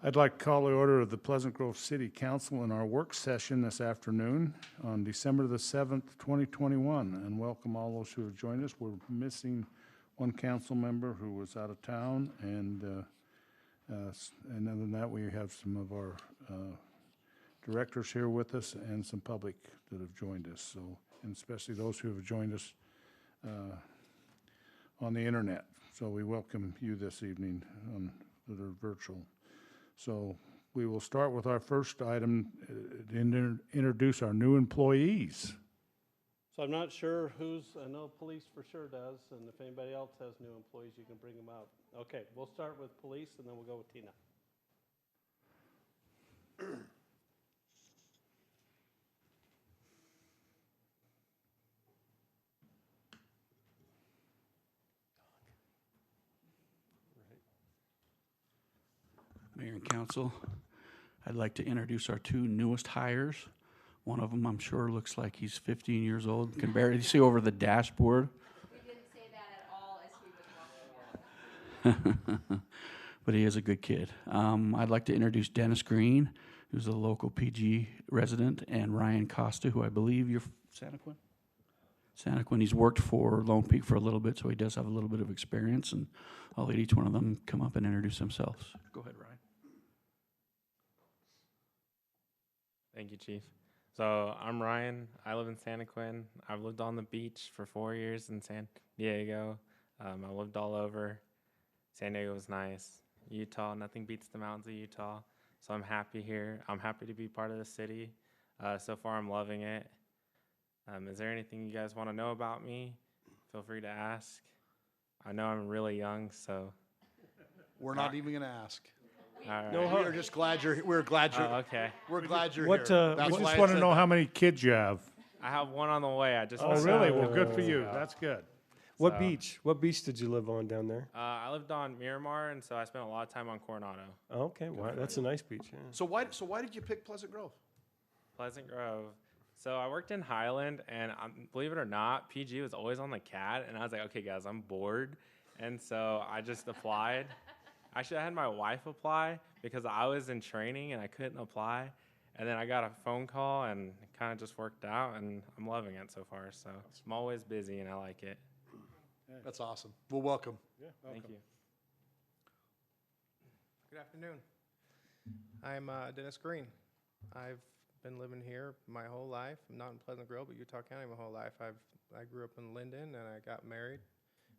I'd like to call the order of the Pleasant Grove City Council in our work session this afternoon on December the 7th, 2021, and welcome all those who have joined us. We're missing one council member who was out of town, and other than that, we have some of our directors here with us and some public that have joined us, so, and especially those who have joined us on the internet. So we welcome you this evening that are virtual. So we will start with our first item, introduce our new employees. So I'm not sure I know police for sure does, and if anybody else has new employees, you can bring them out. Okay, we'll start with police, and then we'll go with Tina. Mayor and Council, I'd like to introduce our two newest hires. One of them, I'm sure, looks like he's 15 years old. Can barely see over the dashboard. We didn't say that at all as he was walking. But he is a good kid. I'd like to introduce Dennis Green, who's a local PG resident, and Ryan Costa, who I believe you're Santa Quin? Santa Quin. He's worked for Lone Peak for a little bit, so he does have a little bit of experience, and I'll let each one of them come up and introduce themselves. Go ahead, Ryan. Thank you, Chief. So I'm Ryan. I live in Santa Quin. I've lived on the beach for 4 years in San Diego. I lived all over. San Diego was nice. Utah, nothing beats the mountains of Utah. So I'm happy here. I'm happy to be part of the city. So far, I'm loving it. Is there anything you guys want to know about me? Feel free to ask. I know I'm really young, so. We're not even going to ask. All right. No, we're just glad you're. We're glad you're. Okay. We're glad you're What, here. we That's why just I want to said know that. how many kids you have. I have one on the way. I just. Oh, really? Well, good for you. That's good. What So- beach? What beach did you live on down there? I lived on Miramar, and so I spent a lot of time on Coronado. Oh, okay, wow, that's a nice beach. Yeah. So why did you pick Pleasant Grove? Pleasant Grove. So I worked in Highland, and believe it or not, PG was always on the CAT, and I was like, okay, guys, I'm bored. And so I just applied. Actually, I had my wife apply because I was in training and I couldn't apply. And then I got a phone call, and it kind of just worked out, and I'm loving it so far. So I'm always busy, and I like it. That's awesome. Well, welcome. Thank you. Good afternoon. I'm Dennis Green. I've been living here my whole life. I'm not in Pleasant Grove, but Utah County my whole life. I grew up in Linden, and I got married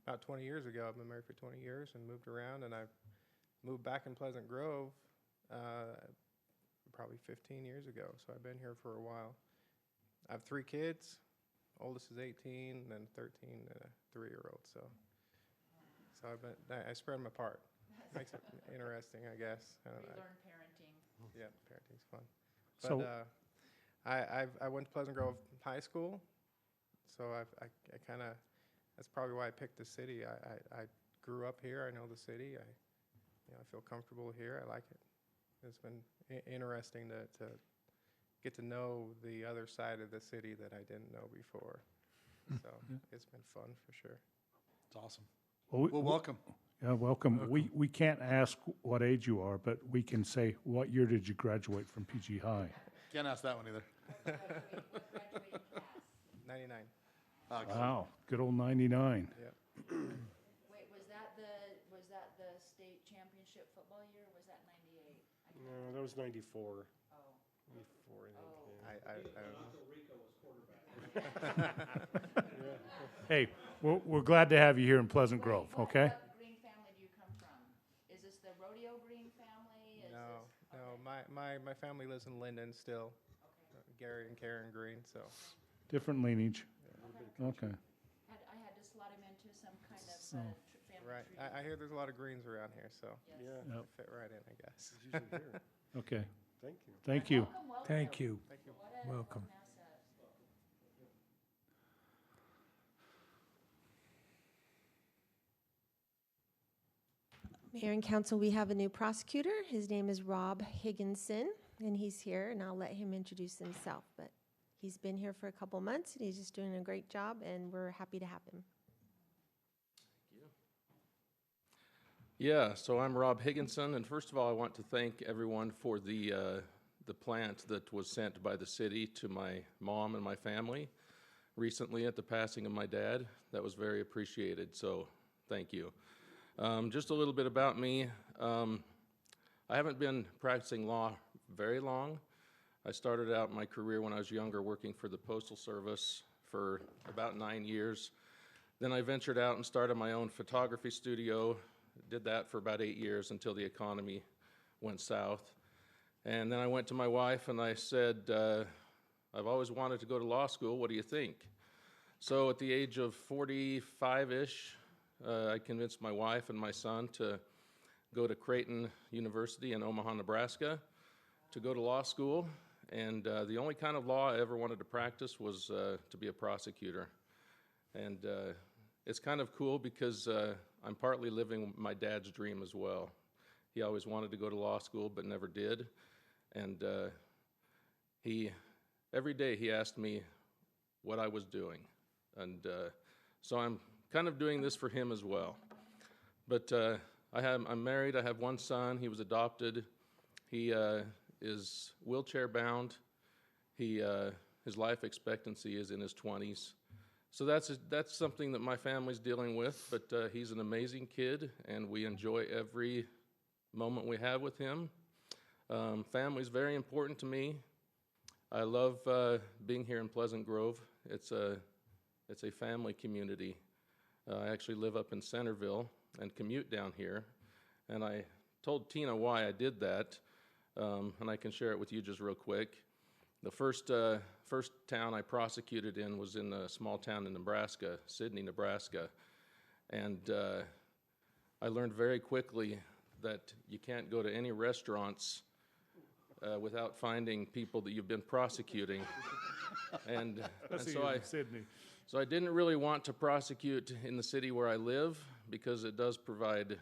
about 20 years ago. I've been married for 20 years and moved around, and I've moved back in Pleasant Grove probably 15 years ago, so I've been here for a while. I have 3 kids. Oldest is 18, then 13, and a 3-year-old. So I spread them apart. Makes it interesting, I guess. I don't know. Learn parenting. Yeah, parenting's fun. So- But I went to Pleasant Grove High School, so I kind of, that's probably why I picked the city. I grew up here. I know the city. I feel comfortable here. I like it. It's been interesting to get to know the other side of the city that I didn't know before. So it's been fun for sure. It's awesome. Well, welcome. Yeah, welcome. We can't ask what age you are, but we can say, what year did you graduate from PG High? Can't ask that one either. 99. Wow, good old 99. Yeah. Wait, was that the state championship football year, or was that 98? No, that was 94. Oh. 94, I don't know. Hey, we're glad to have you here in Pleasant Grove, okay? What Green family do you come from? Is this the rodeo Green family? My family lives in Linden still. Gary and Karen Green, so. Different lineage. Okay. I had to slot him into some kind of family Right. tree. I hear there's a lot of greens around here, so Yes. Yeah, Yep. fit right in, I guess. he's usually here. Okay, Thank you. thank you. Welcome. Thank you. Thank you. What a Welcome. asset. Mayor and Council, we have a new prosecutor. His name is Rob Higginson, and he's here, and I'll let him introduce himself. But he's been here for a couple months, and he's just doing a great job, and we're happy to have him. Yeah, so I'm Rob Higginson, and first of all, I want to thank everyone for the plant that was sent by the city to my mom and my family recently at the passing of my dad. That was very appreciated, so thank you. Just a little bit about me. I haven't been practicing law very long. I started out my career when I was younger working for the Postal Service for about 9 years. Then I ventured out and started my own photography studio. Did that for about 8 years until the economy went south. And then I went to my wife and I said, I've always wanted to go to law school. What do you think? So at the age of 45-ish, I convinced my wife and my son to go to Creighton University in Omaha, Nebraska, to go to law school. And the only kind of law I ever wanted to practice was to be a prosecutor. And it's kind of cool because I'm partly living my dad's dream as well. He always wanted to go to law school but never did. And every day he asked me what I was doing. And so I'm kind of doing this for him as well. But I'm married, I have one son, he was adopted. He is wheelchair bound. His life expectancy is in his 20s. So that's something that my family's dealing with, but he's an amazing kid, and we enjoy every moment we have with him. Family's very important to me. I love being here in Pleasant Grove. It's a family community. I actually live up in Centerville and commute down here, and I told Tina why I did that, and I can share it with you just real quick. The first town I prosecuted in was in a small town in Nebraska, Sidney, Nebraska. And I learned very quickly that you can't go to any restaurants without finding people that you've been prosecuting. And so I didn't really want to prosecute in the city where I live because it does provide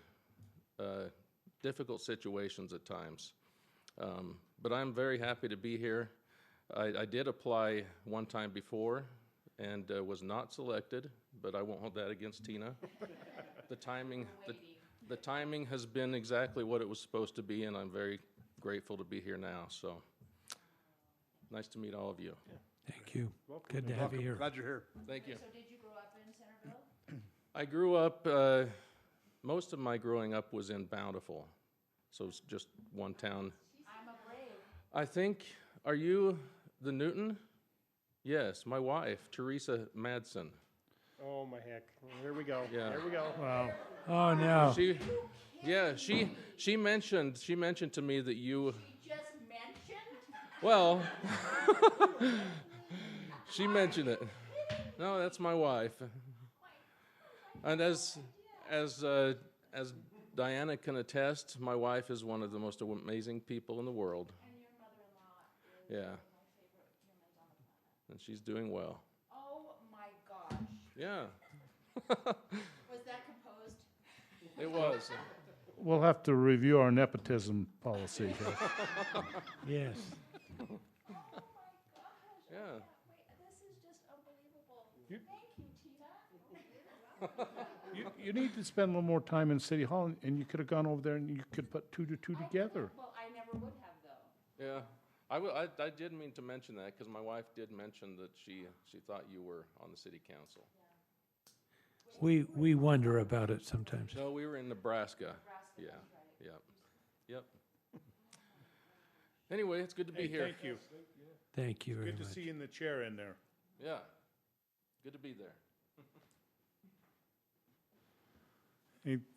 difficult situations at times. But I'm very happy to be here. I did apply one time before and was not selected, but I won't hold that against Tina. The timing has been exactly what it was supposed to be, and I'm very grateful to be here now. So nice to meet all of you. Thank you. Good to have you here. Glad you're here. Thank you. So did you grow up in Centerville? I grew up, most of my growing up was in Bountiful, so it's just one town. I'm a brave. I think, are you the Newton? Yes, my wife, Teresa Madsen. Oh, my heck. Here we go. Yeah. Here we go. Wow. Oh, no. She mentioned to me that you, She just mentioned? well, she mentioned it. No, that's my wife. And as Diana can attest, my wife is one of the most amazing people in the world. And your mother-in-law is Yeah. my favorite humans on the planet. And she's doing well. Oh, my gosh. Yeah, Was that composed? it was. We'll have to review our nepotism policy here. Yes. Oh, my gosh. Yeah. Wait, this is just unbelievable. Thank you, Tina. You need to spend a little more time in City Hall, and you could have gone over there and you could put 2 to 2 together. Well, I never would have, though. Yeah, I did mean to mention that because my wife did mention that she thought you were on the city council. We wonder about it sometimes. No, we were in Nebraska. Yeah, yep. Anyway, it's good to be Hey, here. thank you. Thank you very Good to much. see you in the chair in there. Yeah, good to be there.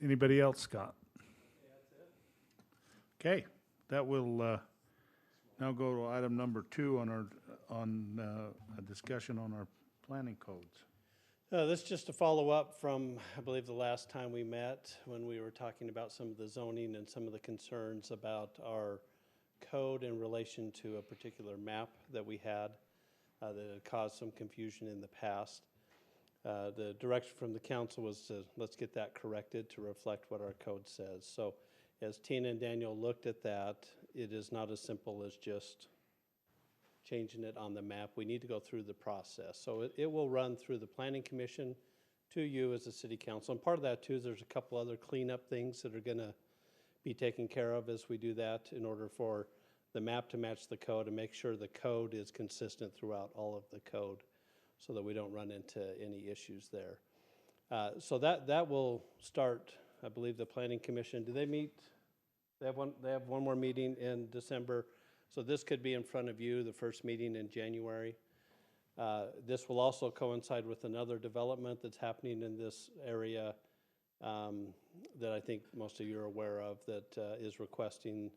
Anybody else, Scott? Okay, that will now go to item number 2 on a discussion on our planning codes. This is just a follow-up from, I believe, the last time we met, when we were talking about some of the zoning and some of the concerns about our code in relation to a particular map that we had that had caused some confusion in the past. The direction from the council was to, let's get that corrected to reflect what our code says. So as Tina and Daniel looked at that, it is not as simple as just changing it on the map. We need to go through the process. So it will run through the Planning Commission to you as a city council. And part of that too is there's a couple other cleanup things that are gonna be taken care of as we do that in order for the map to match the code and make sure the code is consistent throughout all of the code so that we don't run into any issues there. So that will start, I believe, the Planning Commission. Do they meet? They have one more meeting in December. So this could be in front of you, the first meeting in January. This will also coincide with another development that's happening in this area that I think most of you are aware of that is requesting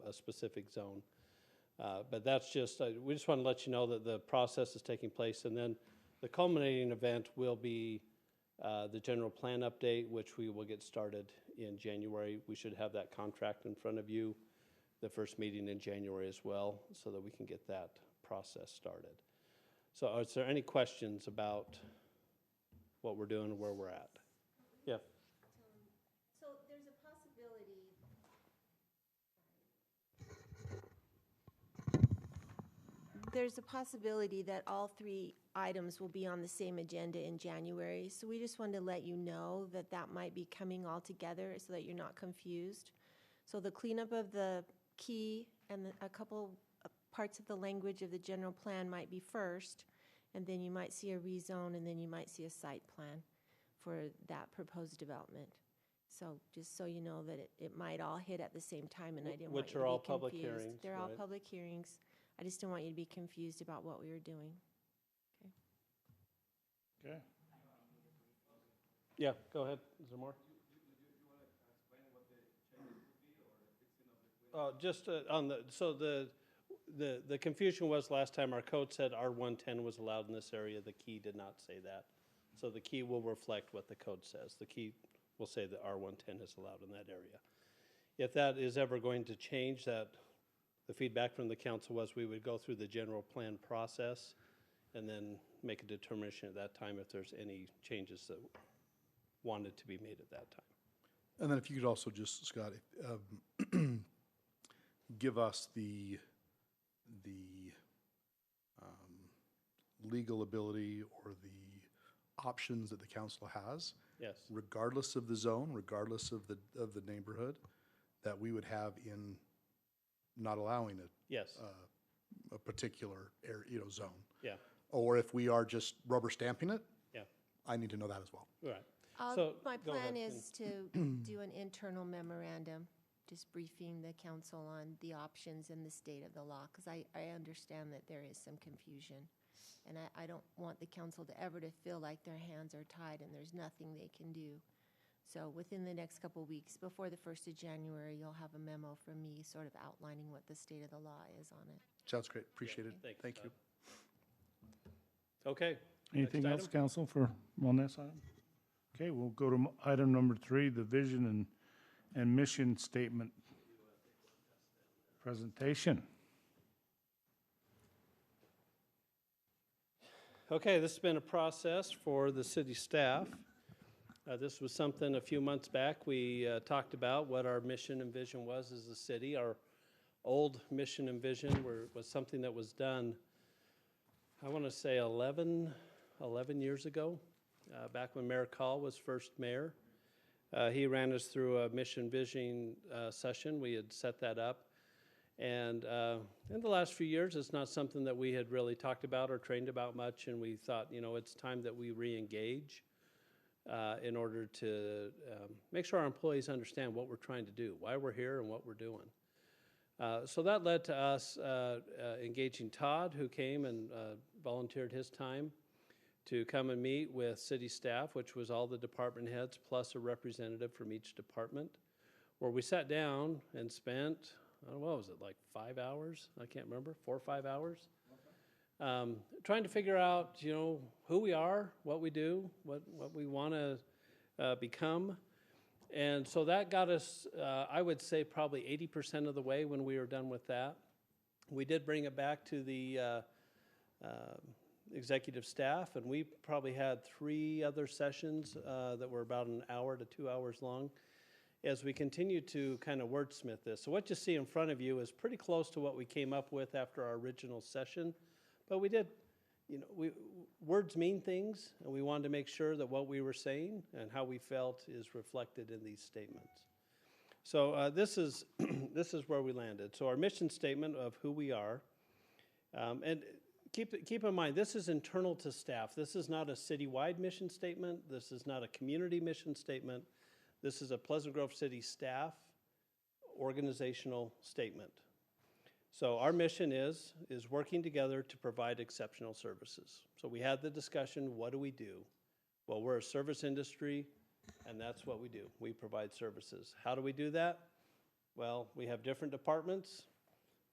a specific zone. But that's just, we just want to let you know that the process is taking place. And then the culminating event will be the general plan update, which we will get started in January. We should have that contract in front of you, the first meeting in January as well, so that we can get that process started. So is there any questions about what we're doing and where we're at? Yeah. So there's a possibility. There's a possibility that all three items will be on the same agenda in January. So we just wanted to let you know that that might be coming all together so that you're not confused. So the cleanup of the key and a couple parts of the language of the general plan might be first, and then you might see a rezone, and then you might see a site plan for that proposed development. So just so you know that it might all hit at the same time, and I didn't want Which you are to all be public confused. hearings, They're all right? public hearings. I just didn't want you to be confused about what we were doing. Okay. Yeah, go ahead. Is there more? Just on the, so the confusion was last time our code said R110 was allowed in this area. The key did not say that. So the key will reflect what the code says. The key will say that R110 is allowed in that area. If that is ever going to change, that the feedback from the council was we would go through the general plan process and then make a determination at that time if there's any changes that wanted to be made at that time. And then if you could also just, Scott, give us the legal ability or the options that the council has, Yes. regardless of the zone, regardless of the neighborhood, that we would have in not allowing it. Yes. A particular area, zone. Yeah. Or if we are just rubber stamping it. Yeah. I need to know that as well. Right. My go plan ahead. is to do an internal memorandum, just briefing the council on the options and the state of the law, because I understand that there is some confusion. And I don't want the council to ever to feel like their hands are tied and there's nothing they can do. So within the next couple of weeks, before the 1st of January, you'll have a memo from me sort of outlining what the state of the law is on it. Sounds great. Appreciate it. Thank you, Thank Todd. you. Okay. Anything Next else, item? council, on this item? Okay, we'll go to item number 3, the vision and mission statement presentation. Okay, this has been a process for the city staff. This was something a few months back we talked about what our mission and vision was as a city. Our old mission and vision was something that was done, I want to say 11 years ago, back when Mayor Call was first mayor. He ran us through a mission vision session. We had set that up. And in the last few years, it's not something that we had really talked about or trained about much, and we thought, it's time that we re-engage in order to make sure our employees understand what we're trying to do, why we're here, and what we're doing. So that led to us engaging Todd, who came and volunteered his time to come and meet with city staff, which was all the department heads, plus a representative from each department, where we sat down and spent, what was it, like 5 hours? I can't remember, 4 or 5 hours? Trying to figure out, who we are, what we do, what we want to become. And so that got us, I would say, probably 80% of the way when we were done with that. We did bring it back to the executive staff, and we probably had 3 other sessions that were about an hour to 2 hours long as we continue to kind of wordsmith this. So what you see in front of you is pretty close to what we came up with after our original session, but we did words mean things, and we wanted to make sure that what we were saying and how we felt is reflected in these statements. So this is this is where we landed. So our mission statement of who we are, and keep in mind, this is internal to staff. This is not a citywide mission statement. This is not a community mission statement. This is a Pleasant Grove City staff organizational statement. So our mission is working together to provide exceptional services. So we had the discussion, what do we do? Well, we're a service industry, and that's what we do. We provide services. How do we do that? Well, we have different departments.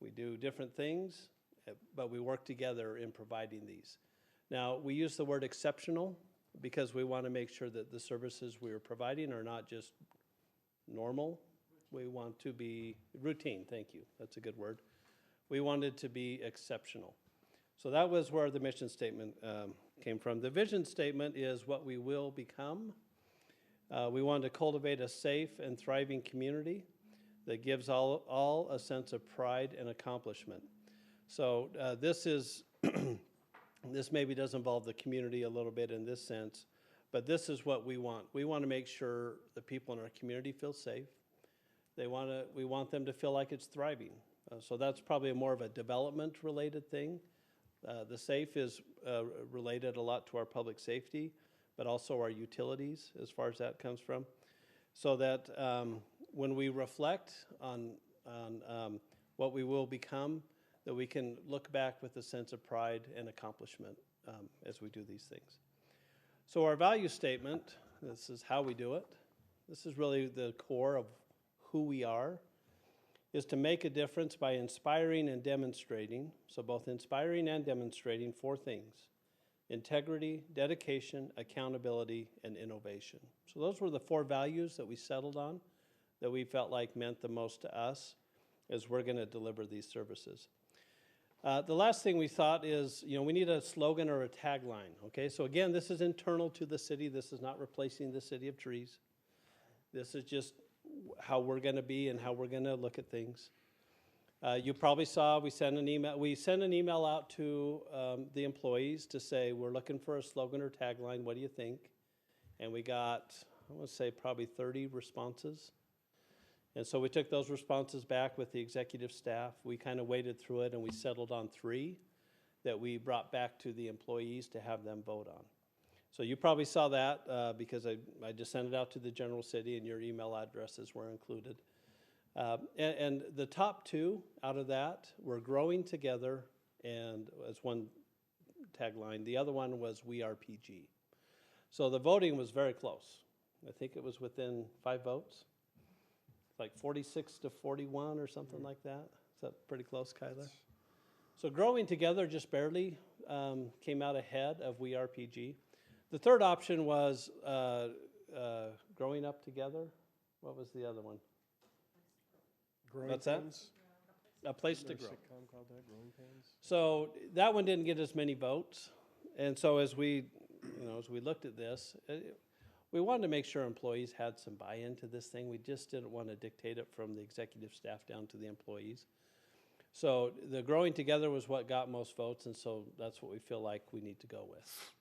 We do different things, but we work together in providing these. Now, we use the word exceptional because we want to make sure that the services we are providing are not just normal. We want to be routine, thank you. That's a good word. We wanted to be exceptional. So that was where the mission statement came from. The vision statement is what we will become. We want to cultivate a safe and thriving community that gives all a sense of pride and accomplishment. So this is, this maybe does involve the community a little bit in this sense, but this is what we want. We want to make sure the people in our community feel safe. We want them to feel like it's thriving. So that's probably more of a development-related thing. The SAFE is related a lot to our public safety, but also our utilities as far as that comes from. So that when we reflect on what we will become, that we can look back with a sense of pride and accomplishment as we do these things. So our value statement, this is how we do it. This is really the core of who we are, is to make a difference by inspiring and demonstrating, so both inspiring and demonstrating 4 things: integrity, dedication, accountability, and innovation. So those were the 4 values that we settled on that we felt like meant the most to us as we're going to deliver these services. The last thing we thought is, we need a slogan or a tagline, okay? So again, this is internal to the city. This is not replacing the city of trees. This is just how we're going to be and how we're going to look at things. You probably saw we sent an email out to the employees to say we're looking for a slogan or tagline. What do you think? And we got, I want to say, probably 30 responses. And so we took those responses back with the executive staff. We kind of waded through it, and we settled on 3 that we brought back to the employees to have them vote on. So you probably saw that because I just sent it out to the general city, and your email addresses were included. And the top 2 out of that were growing together, and as one tagline. The other one was We Are PG. So the voting was very close. I think it was within 5 votes, like 46 to 41 or something like that. Is that pretty close, Kyler? So growing together just barely came out ahead of We Are PG. The third option was growing up together. What was the other one? Growing What's that? pains? A place to There's a grow. sitcom called that, Growing Pains. So that one didn't get as many votes. And so as we looked at this, we wanted to make sure employees had some buy-in to this thing. We just didn't want to dictate it from the executive staff down to the employees. So the growing together was what got most votes, and so that's what we feel like we need to go with.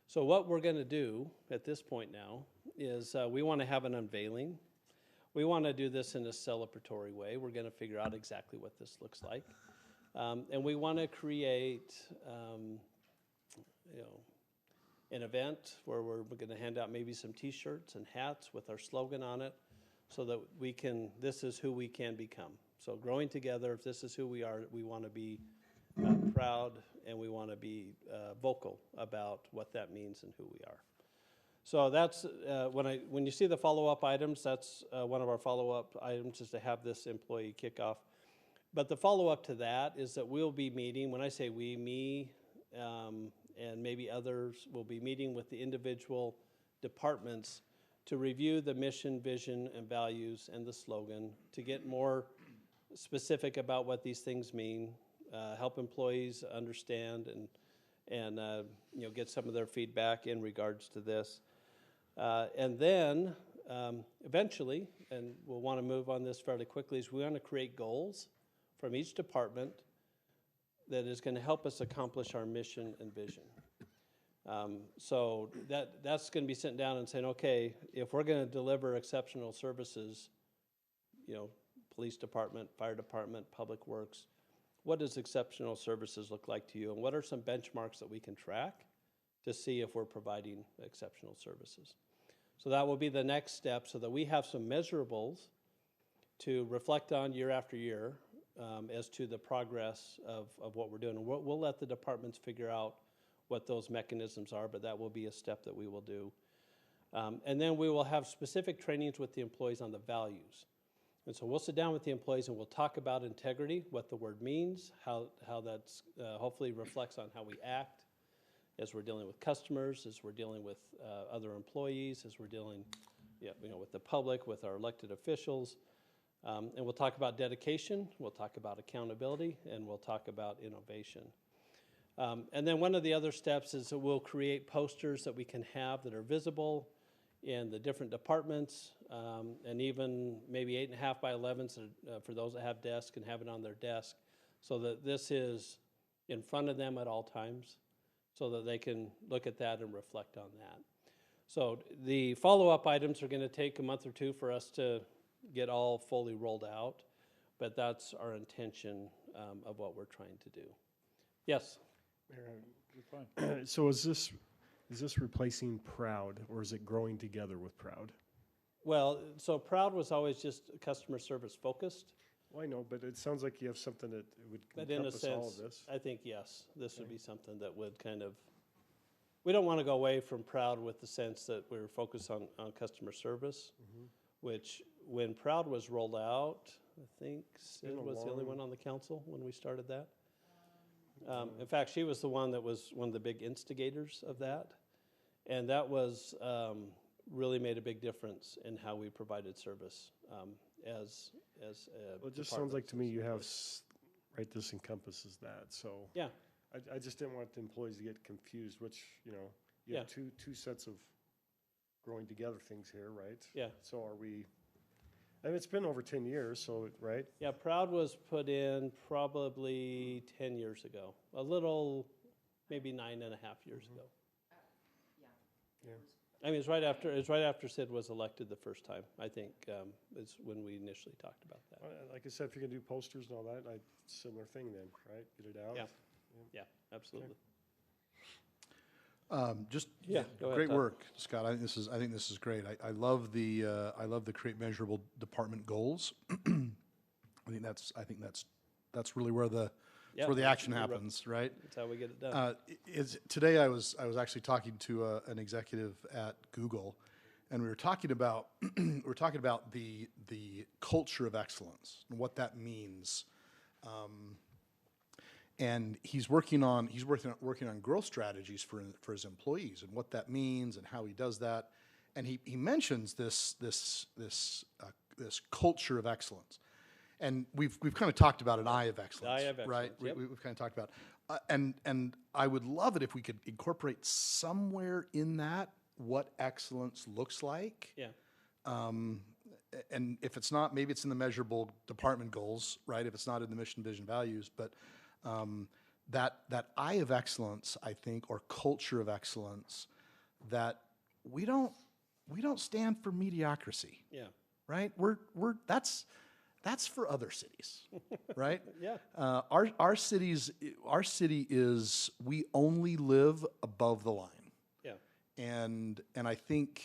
So what we're going to do at this point now is we want to have an unveiling. We want to do this in a celebratory way. We're going to figure out exactly what this looks like. And we want to create an event where we're going to hand out maybe some T-shirts and hats with our slogan on it so that this is who we can become. So growing together, if this is who we are, we want to be proud, and we want to be vocal about what that means and who we are. So that's, when you see the follow-up items, that's one of our follow-up items is to have this employee kickoff. But the follow-up to that is that we'll be meeting, when I say we, me, and maybe others will be meeting with the individual departments to review the mission, vision, and values and the slogan, to get more specific about what these things mean, help employees understand and get some of their feedback in regards to this. And then eventually, and we'll want to move on this fairly quickly, is we want to create goals from each department that is going to help us accomplish our mission and vision. So that's going to be sitting down and saying, okay, if we're going to deliver exceptional services, you know, police department, fire department, public works, what does exceptional services look like to you? And what are some benchmarks that we can track to see if we're providing exceptional services? So that will be the next step, so that we have some measurables to reflect on year after year as to the progress of what we're doing. And we'll let the departments figure out what those mechanisms are, but that will be a step that we will do. And then we will have specific trainings with the employees on the values. And so we'll sit down with the employees and we'll talk about integrity, what the word means, how that's hopefully reflects on how we act as we're dealing with customers, as we're dealing with other employees, as we're dealing with the public, with our elected officials. And we'll talk about dedication, we'll talk about accountability, and we'll talk about innovation. And then one of the other steps is that we'll create posters that we can have that are visible in the different departments, and even maybe 8.5 by 11s for those that have desks, and have it on their desk, so that this is in front of them at all times, so that they can look at that and reflect on that. So the follow-up items are going to take a month or two for us to get all fully rolled out, but that's our intention of what we're trying to do. Yes? You're fine. So is this replacing Proud, or is it growing together with Proud? Well, so Proud was always just customer service focused. Well, I know, but it sounds like you have something that would But in a encompass all of sense, this. I think, yes, this would be something that would kind of, we don't want to go away from Proud with the sense that we're focused on customer service, which when Proud was rolled out, I think Sid been a was the only long- one on the council when we started that. In fact, she was the one that was one of the big instigators of that. And that was really made a big difference in how we provided service as Well, it just sounds like to me you have, right, this encompasses that, so. Yeah. I just didn't want the employees to get confused, which, you have two sets of growing together things here, right? Yeah. So are we, and it's been over 10 years, so, right? Yeah, Proud was put in probably 10 years ago, a little, maybe 9.5 years ago. Yeah. I mean, it's right after Sid was elected the first time. I think is when we initially talked about that. Well, like I said, if you're gonna do posters and all that, similar thing then, right? Get it out. Yeah. Yeah, absolutely. Just Yeah, go ahead, great Todd. work, Scott. I think this is great. I love the create measurable department goals. I think that's really where the action happens, right? That's how we get it done. Today I was actually talking to an executive at Google, and we were talking about the culture of excellence and what that means. And he's working on growth strategies for his employees and what that means and how he does that. And he mentions this culture of excellence. And we've kind of talked about an eye of excellence, eye of excellence, right? yep. We've kind of talked about, and I would love it if we could incorporate somewhere in that what excellence looks like. Yeah. And if it's not, maybe it's in the measurable department goals, right? If it's not in the mission, vision, values, but that eye of excellence, I think, or culture of excellence, that we don't stand for mediocrity. Yeah. Right? That's for other cities, right? Yeah. Our city is, we only live above the line. Yeah. And I think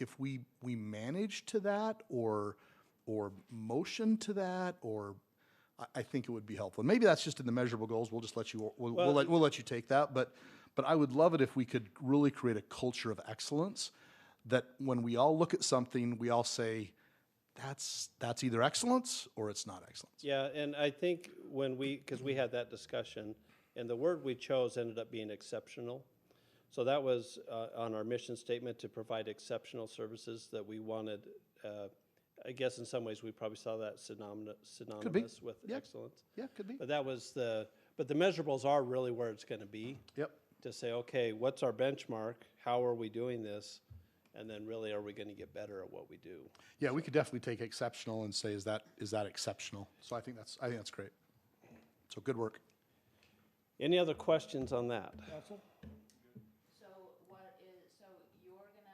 if we manage to that or motion to that, or I think it would be helpful. And maybe that's just in the measurable goals. We'll just let you we'll let you take that. But I would love it if we could really create a culture of excellence, that when we all look at something, we all say, that's either excellence or it's not excellence. Yeah, and I think because we had that discussion, and the word we chose ended up being exceptional. So that was on our mission statement, to provide exceptional services that we wanted. I guess in some ways we probably saw that synonymous with excellence. Yeah, could be. But but the measurables are really where it's going to be. Yep. To say, okay, what's our benchmark? How are we doing this? And then really, are we going to get better at what we do? Yeah, we could definitely take exceptional and say, is that exceptional? So I think that's great. So good work. Any other questions on that? Council? So so you're gonna,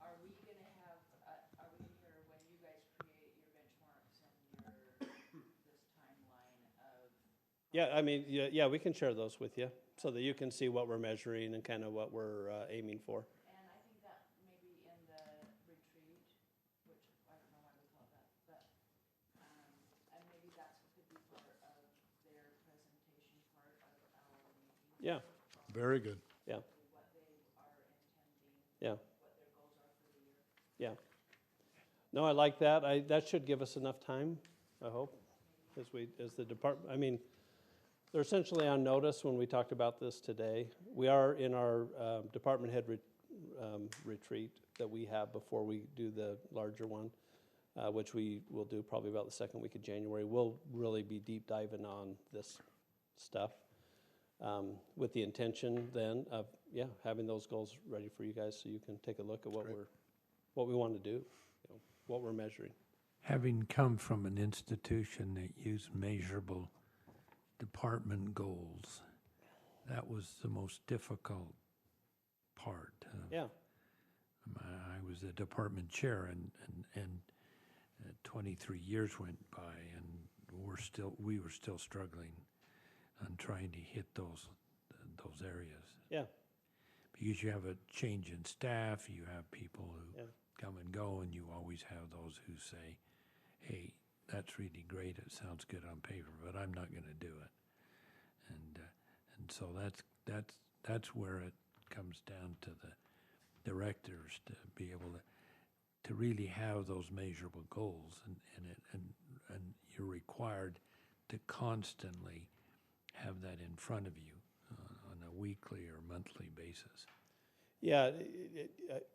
are we gonna have, are we gonna hear when you guys create your benchmarks and this timeline of? Yeah, I mean, yeah, we can share those with you so that you can see what we're measuring and kind of what we're aiming for. And I think that maybe in the retreat, which I don't know why we call it that, but, and maybe that's could be part of their presentation, part of our meeting. Yeah, Very good. yeah, What they are intending, yeah, what their goals are for the year. yeah. No, I like that. That should give us enough time, I hope, as the department, I mean, they're essentially on notice when we talked about this today. We are in our department head retreat that we have before we do the larger one, which we will do probably about the second week of January. We'll really be deep diving on this stuff with the intention then of, having those goals ready for you guys so you can take a look at what we want to do, what we're measuring. Having come from an institution that used measurable department goals, that was the most difficult part. Yeah, I was a department chair, and 23 years went by, and we were still struggling on trying to hit those areas. yeah, Because you have a change in staff, you have people who yeah. come and go, and you always have those who say, "Hey, that's really great. It sounds good on paper, but I'm not going to do it." And so that's where it comes down to the directors to be able to really have those measurable goals, and you're required to constantly have that in front of you on a weekly or monthly basis. Yeah,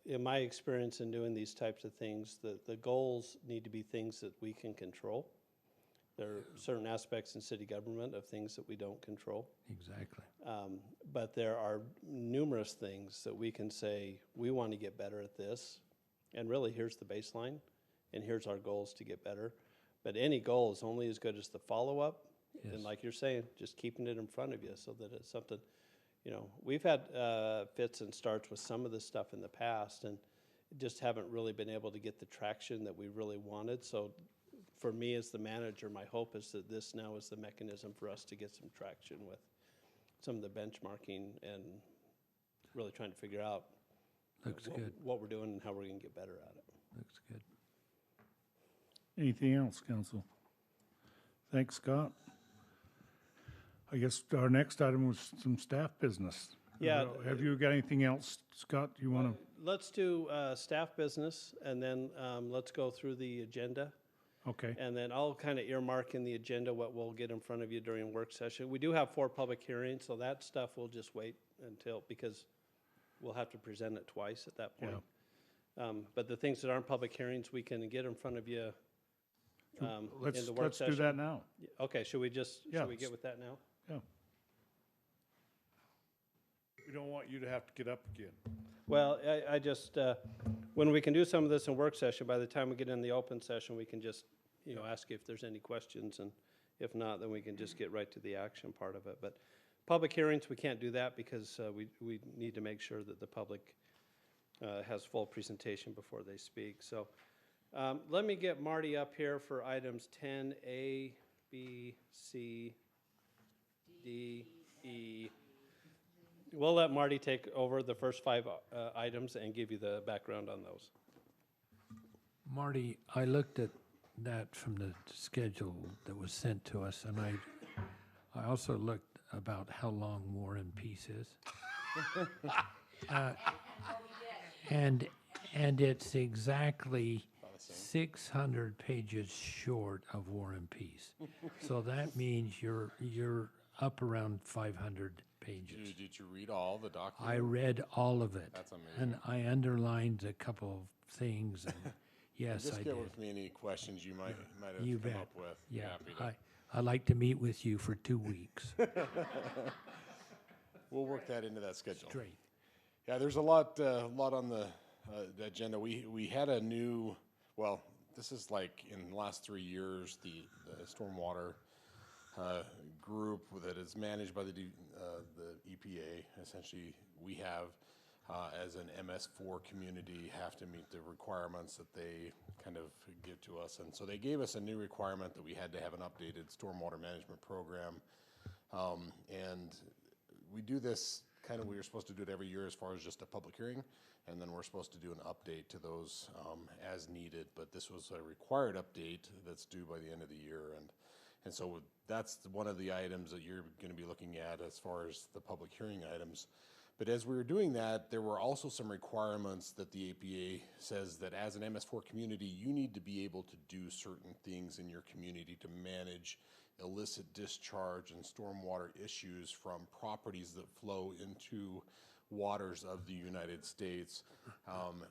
in my experience in doing these types of things, the goals need to be things that we can control. There are certain aspects in city government of things that we don't control. Exactly. But there are numerous things that we can say, we want to get better at this. And really, here's the baseline, and here's our goals to get better. But any goal is only as good as the follow-up. Yes. And like you're saying, just keeping it in front of you so that it's something, we've had fits and starts with some of this stuff in the past and just haven't really been able to get the traction that we really wanted. So for me as the manager, my hope is that this now is the mechanism for us to get some traction with some of the benchmarking and really trying to figure out what we're doing and how we're going to get better at it. Looks good. Anything else, council? Thanks, Scott. I guess our next item was some staff business. Yeah. Have you got anything else, Scott, you want to? Let's do staff business, and then let's go through the agenda. Okay. And then I'll kind of earmark in the agenda what we'll get in front of you during work session. We do have 4 public hearings, so that stuff will just wait until, because we'll have to present it twice at that point. Yeah. But the things that aren't public hearings, we can get in front of you in the work Let's session. do that now. Okay, should we get with that now? Yeah. We don't want you to have to get up again. Well, I just, when we can do some of this in work session, by the time we get in the open session, we can just, ask you if there's any questions, and if not, then we can just get right to the action part of it. But public hearings, we can't do that because we need to make sure that the public has full presentation before they speak. So let me get Marty up here for items 10A, B, C, D, E. We'll let Marty take over the first 5 items and give you the background on those. Marty, I looked at that from the schedule that was sent to us, and I also looked about how long War and Peace is. And it's exactly 600 pages short of War and Peace. So that means you're up around 500 pages. Did you read all the documents? I read all of it. That's amazing. And I underlined a couple of things. And yes, Just I get did. with me any questions you might have You come bet. up with. Yeah, Happy to. I'd like to meet with you for 2 weeks. We'll work that into that schedule. Straight. Yeah, there's a lot on the agenda. We had a new, well, this is like in the last 3 years, the stormwater group that is managed by the EPA. Essentially, we have, as an MS4 community, have to meet the requirements that they kind of give to us. And so they gave us a new requirement that we had to have an updated stormwater management program. And we do this kind of, we were supposed to do it every year as far as just a public hearing, and then we're supposed to do an update to those as needed. But this was a required update that's due by the end of the year. And so that's one of the items that you're going to be looking at as far as the public hearing items. But as we were doing that, there were also some requirements that the APA says that as an MS4 community, you need to be able to do certain things in your community to manage illicit discharge and stormwater issues from properties that flow into waters of the United States.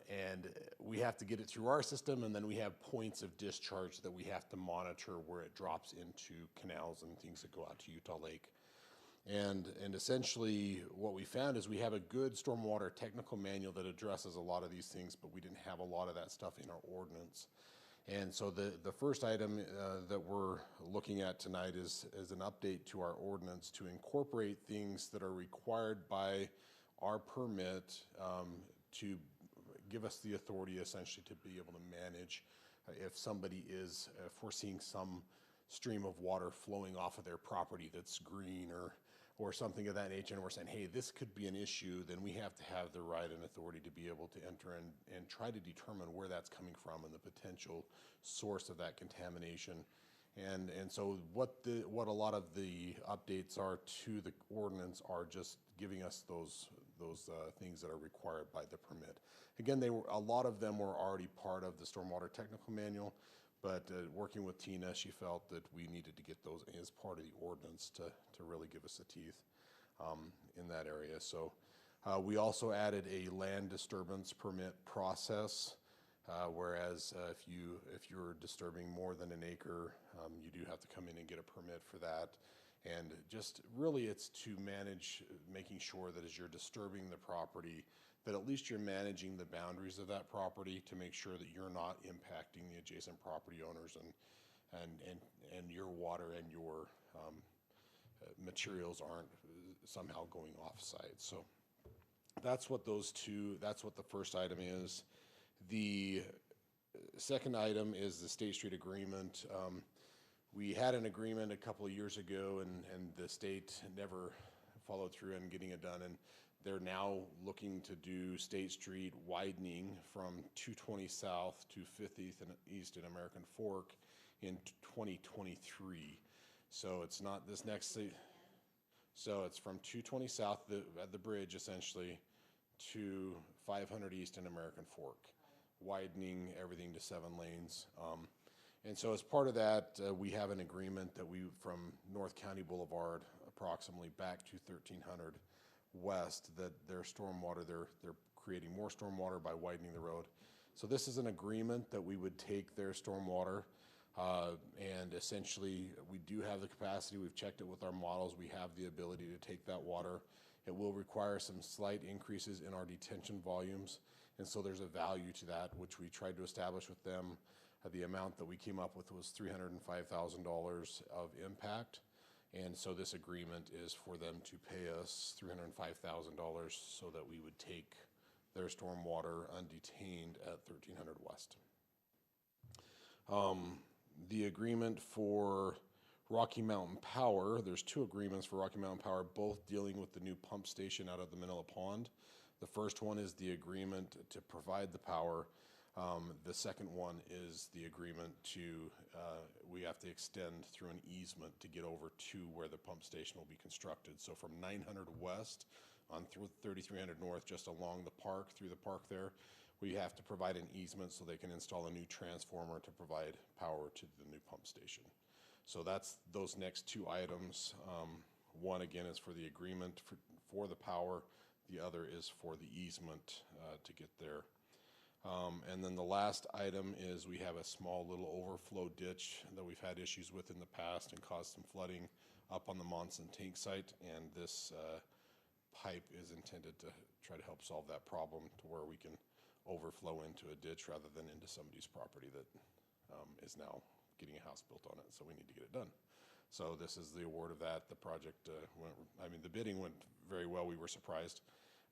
And we have to get it through our system, and then we have points of discharge that we have to monitor where it drops into canals and things that go out to Utah Lake. And essentially what we found is we have a good stormwater technical manual that addresses a lot of these things, but we didn't have a lot of that stuff in our ordinance. And so the first item that we're looking at tonight is an update to our ordinance to incorporate things that are required by our permit to give us the authority essentially to be able to manage if somebody is foreseeing some stream of water flowing off of their property that's green or something of that nature, and we're saying, hey, this could be an issue, then we have to have the right and authority to be able to enter and try to determine where that's coming from and the potential source of that contamination. And so what a lot of the updates are to the ordinance are just giving us those things that are required by the permit. Again, a lot of them were already part of the stormwater technical manual, but working with Tina, she felt that we needed to get those as part of the ordinance to really give us the teeth in that area. So we also added a land disturbance permit process, whereas if you're disturbing more than an acre, you do have to come in and get a permit for that. And just really it's to manage, making sure that as you're disturbing the property, that at least you're managing the boundaries of that property to make sure that you're not impacting the adjacent property owners and your water and your materials aren't somehow going off-site. So that's what that's what the first item is. The second item is the State Street agreement. We had an agreement a couple of years ago, and the state never followed through on getting it done. And they're now looking to do State Street widening from 220 South to 5th East and American Fork in 2023. So it's not this next. So it's from 220 South at the bridge essentially to 500 East and American Fork, widening everything to 7 lanes. And so as part of that, we have an agreement that from North County Boulevard approximately back to 1300 West, that their stormwater, they're creating more stormwater by widening the road. So this is an agreement that we would take their stormwater and essentially we do have the capacity. We've checked it with our models. We have the ability to take that water. It will require some slight increases in our detention volumes. And so there's a value to that, which we tried to establish with them. The amount that we came up with was $305,000 of impact. And so this agreement is for them to pay us $305,000 so that we would take their stormwater undetained at 1300 West. The agreement for Rocky Mountain Power, there's 2 agreements for Rocky Mountain Power, both dealing with the new pump station out of the Manila Pond. The first one is the agreement to provide the power. The second one is the agreement to, we have to extend through an easement to get over to where the pump station will be constructed. So from 900 West on through 3300 North, just along the park, through the park there, we have to provide an easement so they can install a new transformer to provide power to the new pump station. So that's those next 2 items. One again is for the agreement for the power. The other is for the easement to get there. And then the last item is we have a small little overflow ditch that we've had issues with in the past and caused some flooding up on the Monson tank site. And this pipe is intended to try to help solve that problem to where we can overflow into a ditch rather than into somebody's property that is now getting a house built on it, so we need to get it done. So this is the award of that. The project the bidding went very well. We were surprised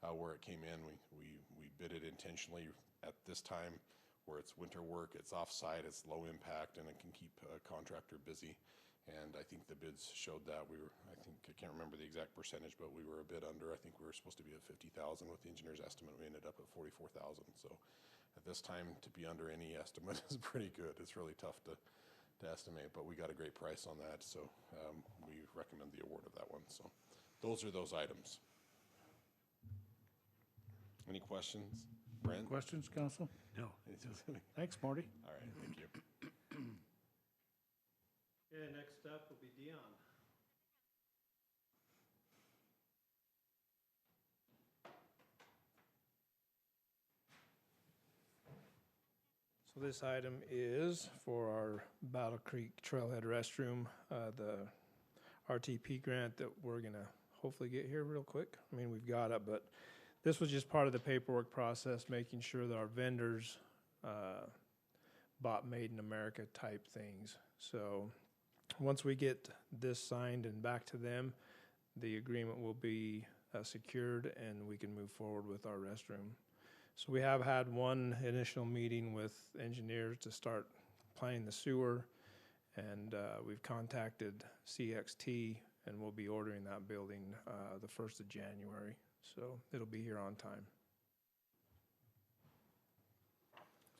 where it came in. We bid it intentionally at this time where it's winter work, it's off-site, it's low impact, and it can keep a contractor busy. And I think the bids showed that. I can't remember the exact percentage, but we were a bit under. I think we were supposed to be at 50,000 with the engineer's estimate. We ended up at 44,000. So at this time, to be under any estimate is pretty good. It's really tough to estimate, but we got a great price on that. So we recommend the award of that one. So those are those items. Any questions? Brent? Questions, council? No. Thanks, Marty. All right, thank you. Okay, next up will be Dion. So this item is for our Battle Creek Trailhead restroom, the RTP grant that we're gonna hopefully get here real quick. I mean, we've got it, but this was just part of the paperwork process, making sure that our vendors bought Made in America type things. So once we get this signed and back to them, the agreement will be secured and we can move forward with our restroom. So we have had one initial meeting with engineers to start planning the sewer, and we've contacted CXT, and we'll be ordering that building the 1st of January. So it'll be here on time.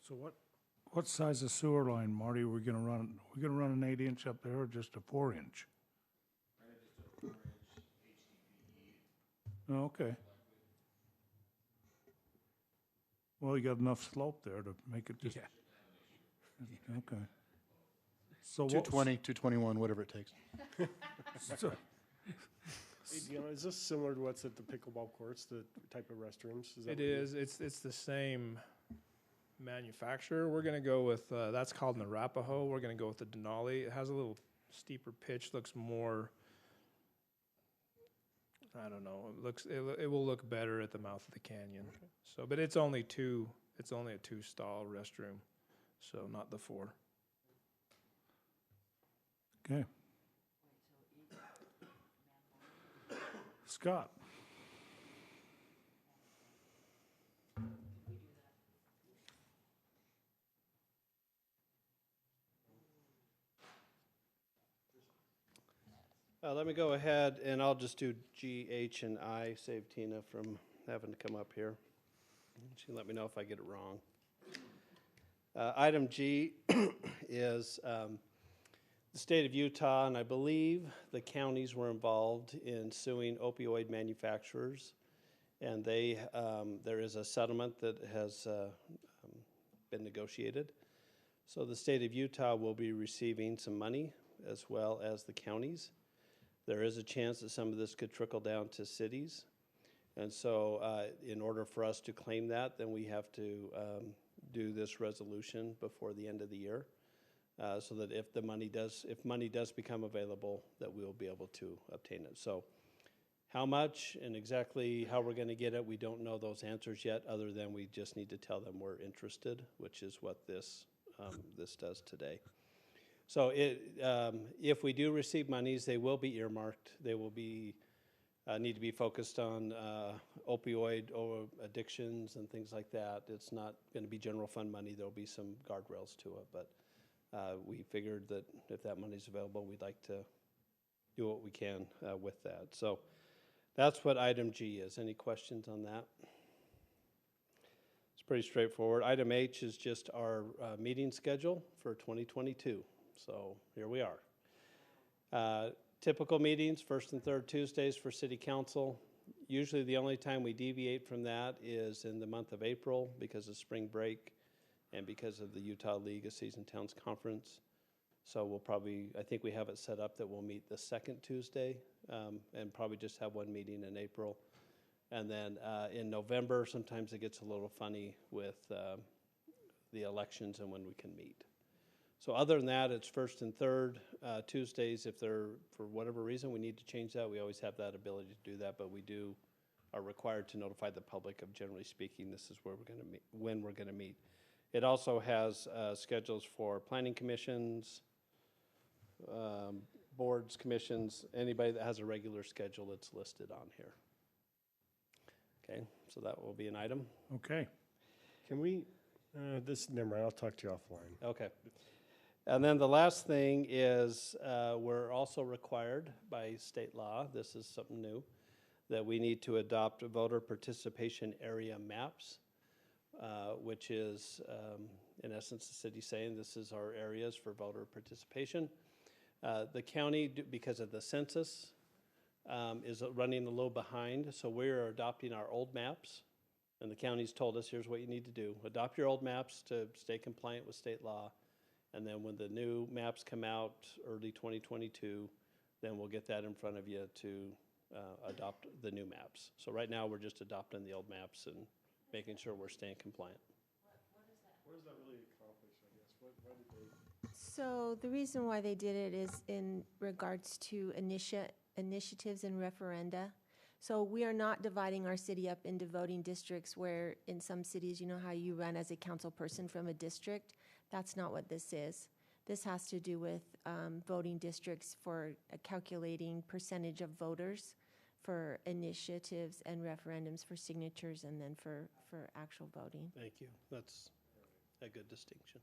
So what size of sewer line, Marty, are we gonna run? We gonna run an 8-inch up there or just a 4-inch? Oh, okay. Well, you got enough slope there to make it just. Yeah. Okay. So what? 220, 221, whatever it takes. So, Hey, Deanna, is this similar to what's at the pickleball courts, the type of restrooms? That It what you- is. It's the same manufacturer. We're gonna go with that's called an Arapahoe. We're gonna go with the Denali. It has a little steeper pitch. Looks more. I don't know. It will look better at the mouth of the canyon. So, but it's only a 2-stall restroom, so not the 4. okay. Scott. Let me go ahead and I'll just do G, H, and I, save Tina from having to come up here. She can let me know if I get it wrong. Item G is the state of Utah, and I believe the counties were involved in suing opioid manufacturers. And there is a settlement that has been negotiated. So the state of Utah will be receiving some money as well as the counties. There is a chance that some of this could trickle down to cities. And so in order for us to claim that, then we have to do this resolution before the end of the year. So that if money does become available, that we will be able to obtain it. So how much and exactly how we're going to get it, we don't know those answers yet, other than we just need to tell them we're interested, which is what this does today. So if we do receive monies, they will be earmarked. They will be need to be focused on opioid or addictions and things like that. It's not going to be general fund money. There'll be some guardrails to it, but we figured that if that money's available, we'd like to do what we can with that. So that's what item G is. Any questions on that? It's pretty straightforward. Item H is just our meeting schedule for 2022. So here we are. Typical meetings, first and third Tuesdays for City Council. Usually the only time we deviate from that is in the month of April because of spring break and because of the Utah League of Seasoned Towns Conference. So we'll probably, I think we have it set up that we'll meet the second Tuesday and probably just have one meeting in April. And then in November, sometimes it gets a little funny with the elections and when we can meet. So other than that, it's first and third Tuesdays. If they're, for whatever reason, we need to change that, we always have that ability to do that, but we are required to notify the public of, generally speaking, this is where we're going to meet, when we're going to meet. It also has schedules for planning commissions, boards, commissions, anybody that has a regular schedule, it's listed on here. Okay, so that will be an item. Okay. Can we, never mind, I'll talk to you offline. Okay. And then the last thing is we're also required by state law, this is something new, that we need to adopt voter participation area maps, which is, in essence, the city saying this is our areas for voter participation. The county, because of the census, is running a little behind, so we're adopting our old maps. And the county's told us, here's what you need to do. Adopt your old maps to stay compliant with state law. And then when the new maps come out early 2022, then we'll get that in front of you to adopt the new maps. So right now, we're just adopting the old maps and making sure we're staying compliant. What does that really accomplish, I guess? Why did they? So the reason why they did it is in regards to initiatives and referenda. So we are not dividing our city up into voting districts where in some cities, you know how you run as a council person from a district? That's not what this is. This has to do with voting districts for calculating percentage of voters for initiatives and referendums for signatures and then for actual voting. Thank you. That's a good distinction.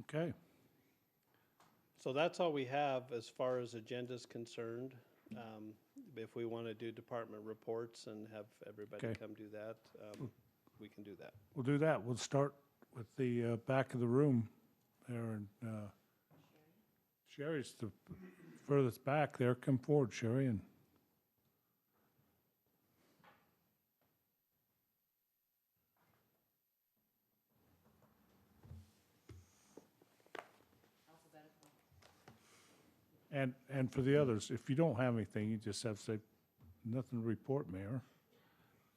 Okay. So that's all we have as far as agenda's concerned. If we want to do department reports and have everybody Okay. come do that, we can do that. We'll do that. We'll start with the back of the room there. And Sherry's the furthest back there. Come forward, Sherry. And And for the others, if you don't have anything, you just have to say, nothing to report, Mayor.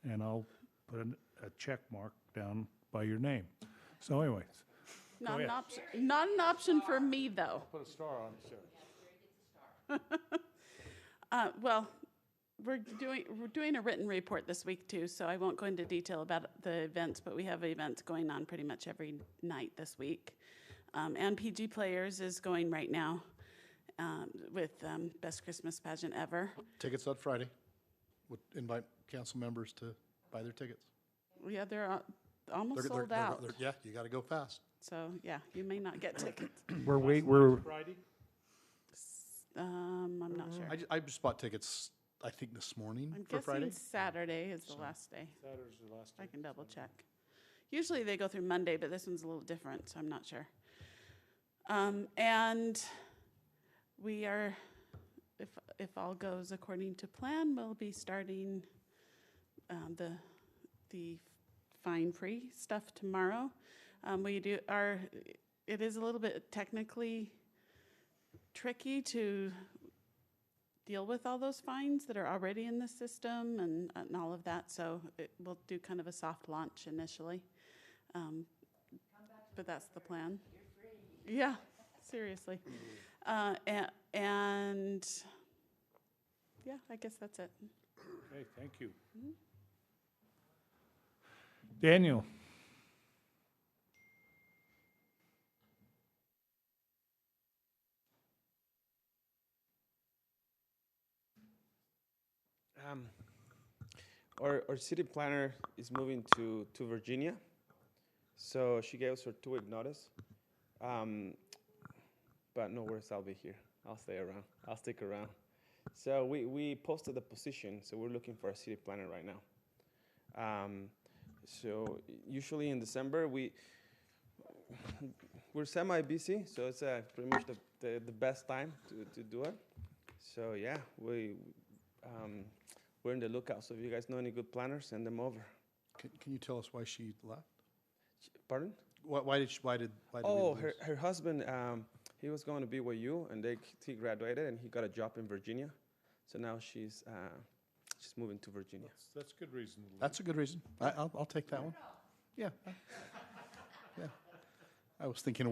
And I'll put a check mark down by your name. So anyways. Not ahead. not an option for me, though. Put a star on it, Sherry. Well, we're doing a written report this week too, so I won't go into detail about the events, but we have events going on pretty much every night this week. And PG Players is going right now with Best Christmas Pageant Ever. Tickets on Friday. Would invite council members to buy their tickets. Yeah, they're almost They're- sold they're- out. yeah, you got to go fast. So yeah, you may not get tickets. We're Friday? I'm not sure. I just bought tickets, I think, this morning I'm for Friday. guessing Saturday is the last day. Saturday's the last day. I can double check. Usually they go through Monday, but this one's a little different, so I'm not sure. And we are, if all goes according to plan, we'll be starting the fine-free stuff tomorrow. It is a little bit technically tricky to deal with all those fines that are already in the system and all of that, so we'll do kind of a soft launch initially. But that's the plan. Yeah, seriously. And yeah, I guess that's it. Okay, thank you. Daniel. Our city planner is moving to Virginia, so she gave us her 2-week notice. But no worries, I'll be here. I'll stay around. I'll stick around. So we posted the position, so we're looking for a city planner right now. So usually in December we're semi-busy, so it's pretty much the best time to do it. So yeah, we're in the lookout. So if you guys know any good planners, send them over. Can you tell us why she left? Pardon? Why did we lose? Her husband, he was going to BYU, and he graduated, and he got a job in Virginia. So now she's moving to Virginia. That's a good reason. That's a good reason. I'll take that one. Yeah. Yeah. I was thinking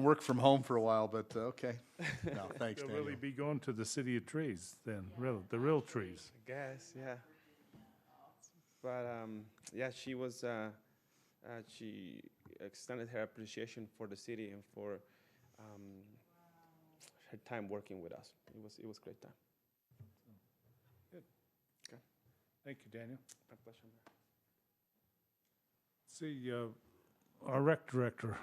work from home for a while, but okay. No, thanks, They'll Daniel. really be going to the city of trees then, the real trees. I guess, yeah. But yeah, she was She extended her appreciation for the city and for her time working with us. It was a great time. Thank you, Daniel. My pleasure. See, our rec director.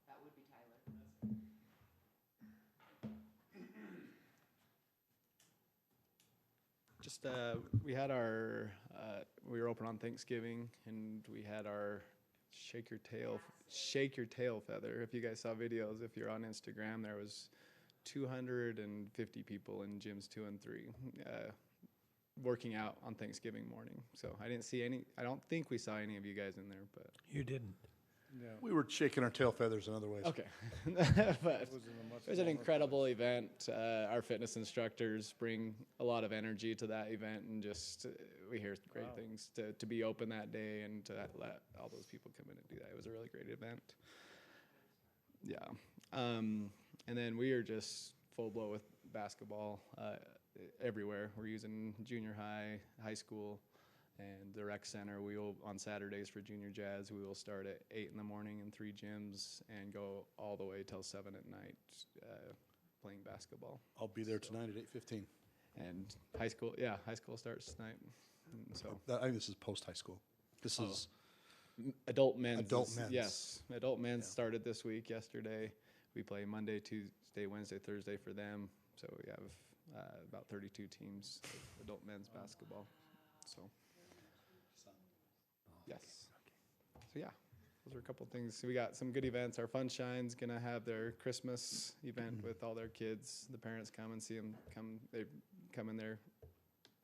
That would be Tyler. Just, we had our, we were open on Thanksgiving, and we had our shake your tail feather. If you guys saw videos, if you're on Instagram, there was 250 people in gyms 2 and 3 working out on Thanksgiving morning. So I didn't see any, I don't think we saw any of you guys in there, but. You didn't. Yeah. We were shaking our tail feathers in other ways. Okay. But it was an incredible event. Our fitness instructors bring a lot of energy to that event, and just we hear great things to be open that day and to let all those people come in and do that. It was a really great event. Yeah. And then we are just full blow with basketball everywhere. We're using junior high, high school, and the rec center. We will, on Saturdays for junior jazz, we will start at 8 in the morning in 3 gyms and go all the way till 7 at night playing basketball. I'll be there tonight at 8:15. And high school starts tonight. And so I think this is post-high school. This is adult men's. Adult men's. Yes, adult men's started this week, yesterday. We play Monday, Tuesday, Wednesday, Thursday for them. So we have about 32 teams of adult men's basketball. So. Yes. So yeah, those are a couple of things. We got some good events. Our Fun Shine's gonna have their Christmas event with all their kids. The parents come and see them come. They come in their